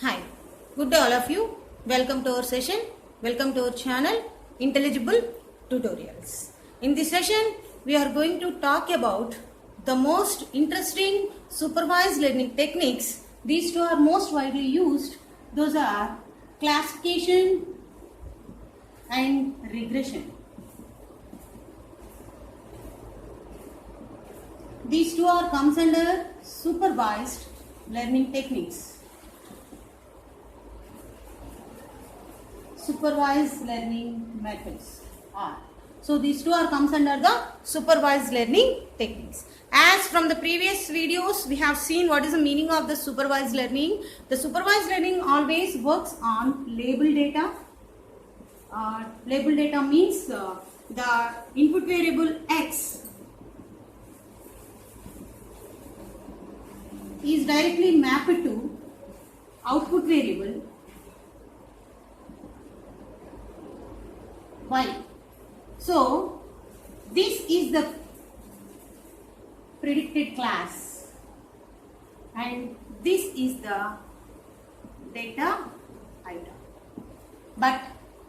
Hi, good day all of you. Welcome to our session. Welcome to our channel Intelligible Tutorials. In this session, we are going to talk about the most interesting supervised learning techniques. These two are most widely used. Those are classification and regression. These two are comes under supervised learning techniques. Supervised learning methods are. So these two are comes under the supervised learning techniques. As from the previous videos, we have seen what is the meaning of the supervised learning. The supervised learning always works on label data. Label data means the input variable X is directly mapped to output variable Y. So this is the predicted class and this is the data item. But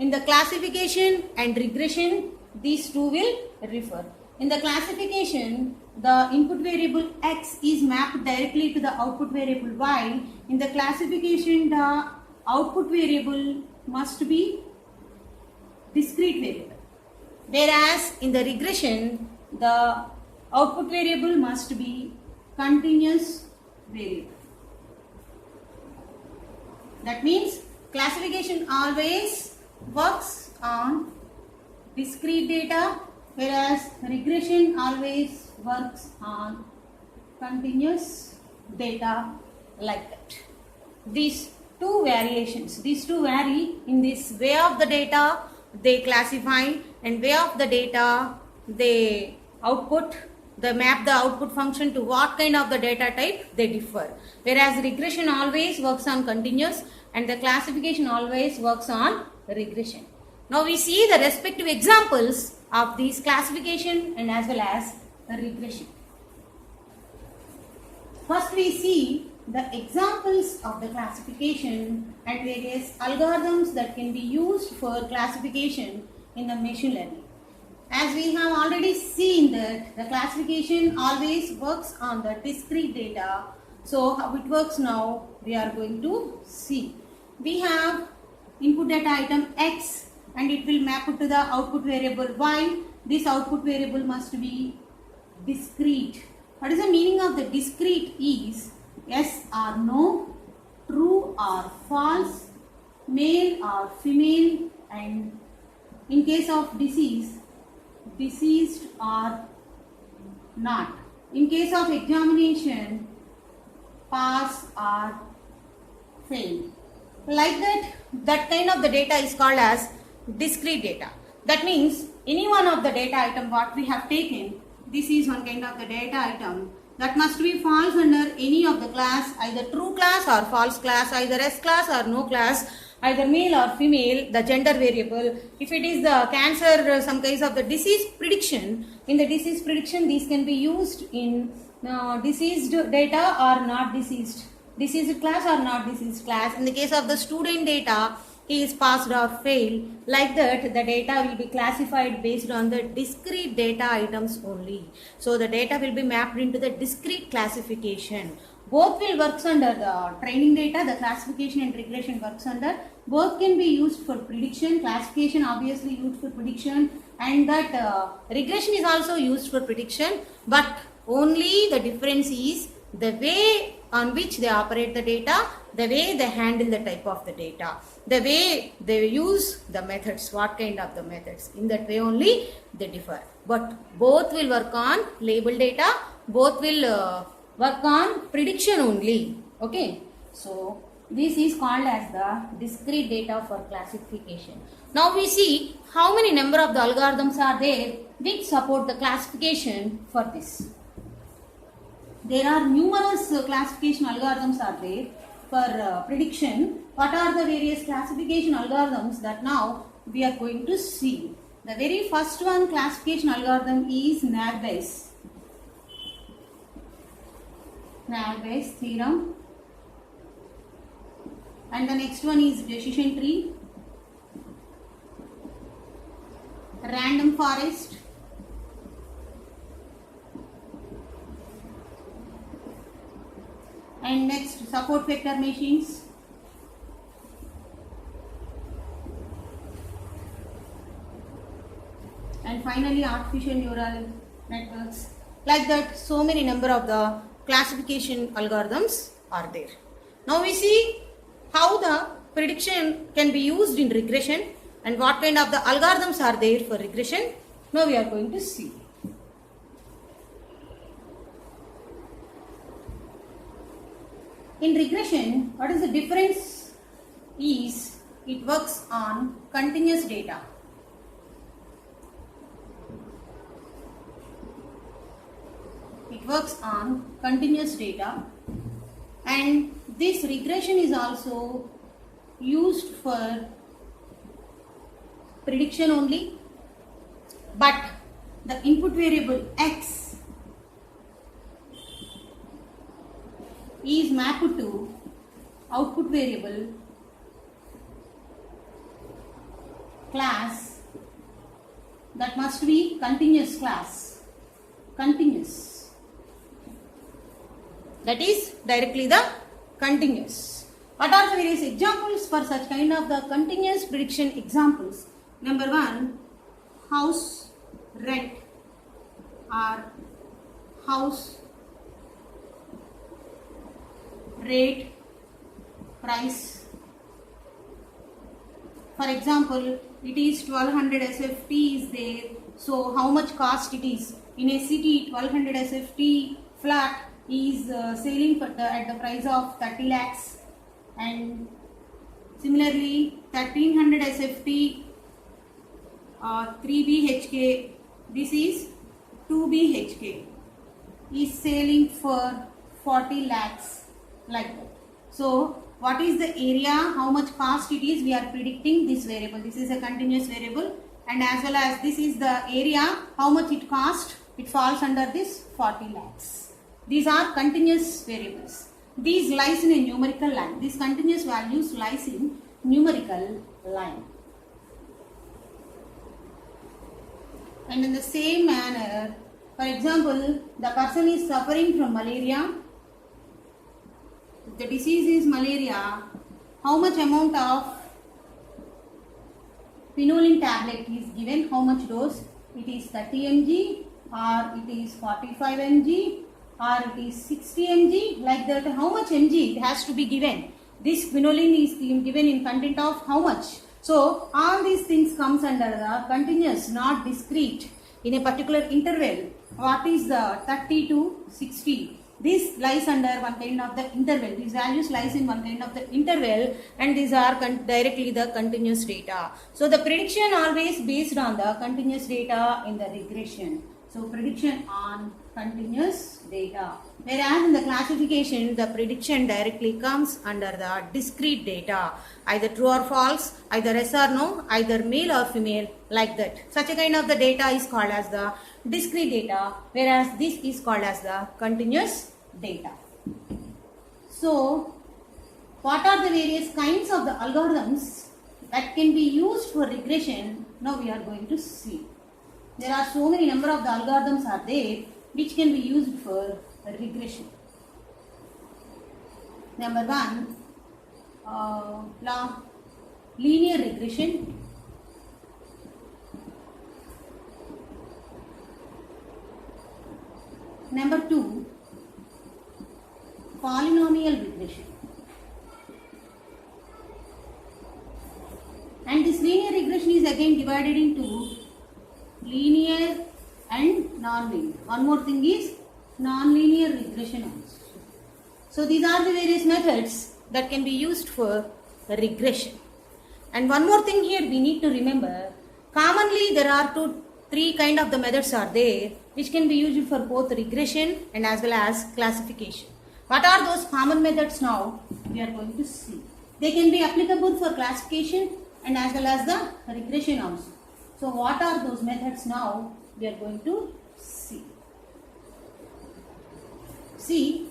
in the classification and regression, these two will refer. In the classification, the input variable X is mapped directly to the output variable Y. In the classification, the output variable must be discrete variable. Whereas in the regression, the output variable must be continuous variable. That means classification always works on discrete data, whereas regression always works on continuous data like that. These two variations, these two vary in this way of the data they classify and way of the data they output, they map the output function to what kind of the data type they differ. Whereas regression always works on continuous and the classification always works on regression. Now we see the respective examples of these classification and as well as regression. First we see the examples of the classification and various algorithms that can be used for classification in the machine learning. As we have already seen that the classification always works on the discrete data. So how it works now we are going to see. We have input data item X and it will map it to the output variable Y. This output variable must be discrete. What is the meaning of the discrete is yes or no, true or false, male or female, and in case of disease, deceased or not. In case of examination, pass or fail. Like that kind of the data is called as discrete data. That means any one of the data item what we have taken, this is one kind of the data item that must be false under any of the class, either true class or false class, either S class or no class, either male or female, the gender variable. If it is the cancer, some case of the disease prediction, in the disease prediction these can be used in diseased data or not diseased, diseased class or not diseased class. In the case of the student data, he is passed or failed. Like that, the data will be classified based on the discrete data items only. So the data will be mapped into the discrete classification. Both will works under the training data, the classification and regression works under. Both can be used for prediction, classification obviously used for prediction, and that regression is also used for prediction, but only the difference is the way on which they operate the data, the way they handle the type of the data, the way they use the methods, what kind of the methods. In that way only they differ. But both will work on label data, both will work on prediction only. Okay. So this is called as the discrete data for classification. Now we see how many number of the algorithms are there which support the classification for this. There are numerous classification algorithms are there for prediction. What are the various classification algorithms that now we are going to see? The very first one classification algorithm is Naive Bayes theorem. and the next one is decision tree, random forest, and next support vector machines, and finally artificial neural networks. Like that, so many number of the classification algorithms are there. Now we see how the prediction can be used in regression and what kind of the algorithms are there for regression. Now we are going to see. In regression, what is the difference is it works on continuous data. It works on continuous data, and this regression is also used for prediction only, but the input variable x is mapped to output variable class that must be continuous class, continuous. That is directly the continuous. What are the various examples for such kind of the continuous prediction examples? Number one, house rent or house rate price. For example, it is 1200 SFT is there. So how much cost it is? In a city, 1200 SFT flat is selling for at the price of 30 lakhs, and similarly 1300 SFT 3 BHK, this is 2 BHK, is selling for 40 lakhs, like that. So what is the area, how much cost it is, we are predicting this variable. This is a continuous variable, and as well as this is the area, how much it cost, it falls under this 40 lakhs. These are continuous variables. These lies in a numerical line. These continuous values lies in numerical line. And in the same manner, for example, the person is suffering from malaria. If the disease is malaria, how much amount of phenolin tablet is given, how much dose? It is 30 mg or it is 45 mg or it is 60 mg, like that. How much mg it has to be given? This phenolin is given in content of how much? So all these things comes under the continuous, not discrete, in a particular interval. What is the 30 to 60? This lies under one kind of the interval. These values lies in one kind of the interval, and these are directly the continuous data. So the prediction always based on the continuous data in the regression. So prediction on continuous data. Whereas in the classification, the prediction directly comes under the discrete data. Either true or false, either yes or no, either male or female, like that. Such a kind of the data is called as the discrete data, whereas this is called as the continuous data. So, what are the various kinds of the algorithms that can be used for regression? Now we are going to see. There are so many number of the algorithms are there which can be used for regression. Number one, linear regression. Number two, polynomial regression. And this linear regression is again divided into linear and non-linear. One more thing is non-linear regression also. So these are the various methods that can be used for regression. And one more thing here we need to remember, commonly there are three kind of the methods are there which can be used for both regression and as well as classification. What are those common methods now? We are going to see. They can be applicable for classification and as well as the regression also. So what are those methods now? We are going to see. See,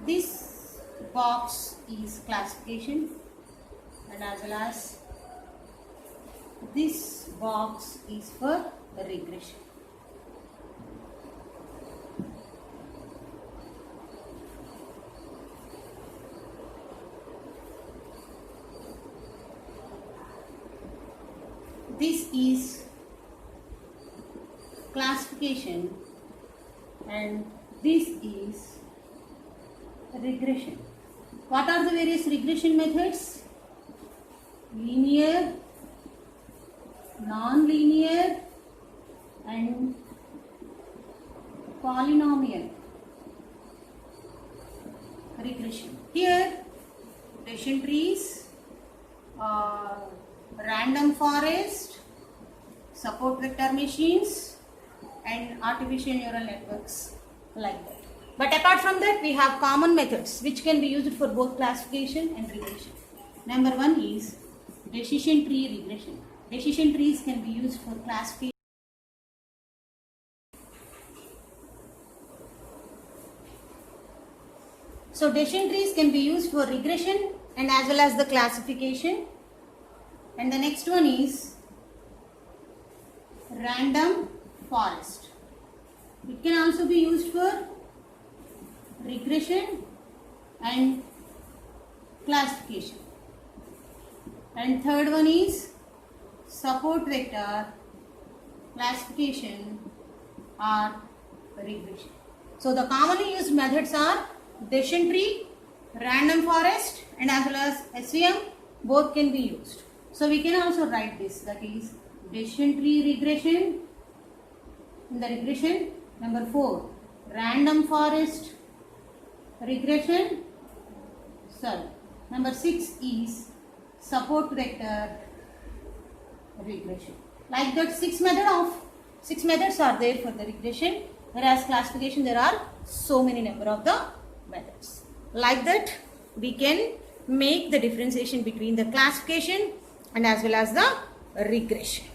this box is classification, and as well as this box is for regression. This is classification and this is regression. What are the various regression methods? Linear, non-linear and polynomial regression. Here decision trees, random forest, support vector machines and artificial neural networks like that. But apart from that, we have common methods which can be used for both classification and regression. Number one is decision tree regression. Decision trees can be used for classification. So decision trees can be used for regression and as well as the classification. And the next one is random forest. It can also be used for regression and classification. And third one is support vector classification or regression. So the commonly used methods are decision tree, random forest and as well as SVM, both can be used. So we can also write this, that is decision tree regression. In the regression, number 4, random forest regression. Number 6 is support vector regression. Like that, 6 methods are there for the regression, whereas classification there are so many number of the methods. Like that, we can make the differentiation between the classification and as well as the regression.